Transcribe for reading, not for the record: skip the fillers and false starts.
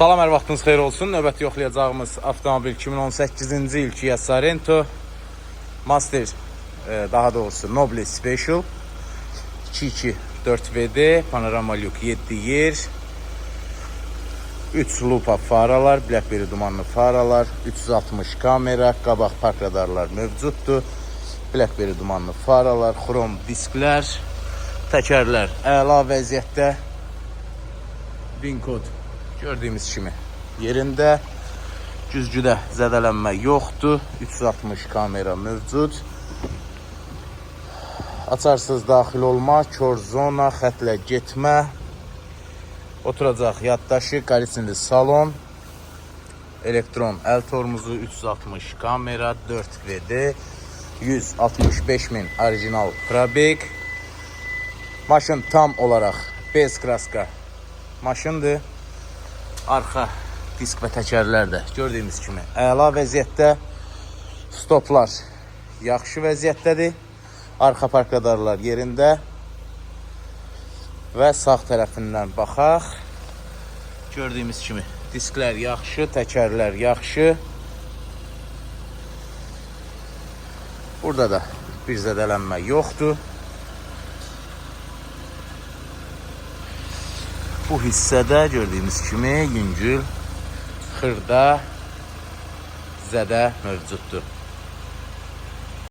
Salam, hər vaxtınız xeyir olsun. Növbəti yoxlayacağımız avtomobil 2018-ci il Kia Sorento Master, daha doğrusu Noble Special 2.2 4WD, panorama lük 7 yer, 3 lupa faralar, Blackberry dumanlı faralar, 360 kamera, qabaq park radarlar mövcuddur, Blackberry dumanlı faralar, xrom disklər, təkərlər əla vəziyyətdə, VIN-kod gördüyümüz kimi yerində, güzgüdə zədələnmə yoxdur, 360 kamera mövcud, açarsız daxil olma, kör zona, xətlə getmə, oturacaq yaddaşı, qalisinli salon, elektron əl tormuzu, 360 kamera, 4WD, 165.000 orijinal probek, maşın tam olaraq bez kraska maşındır. Arxa disk və təkərlər də gördüyümüz kimi əla vəziyyətdə, stoplar yaxşı vəziyyətdədir, arxa park radarlar yerində və sağ tərəfindən baxaq. Gördüyümüz kimi disklər yaxşı, təkərlər yaxşı. Burada da bir zədələnmə yoxdur. Bu hissədə gördüyümüz kimi yüngül, xırda zədə mövcuddur.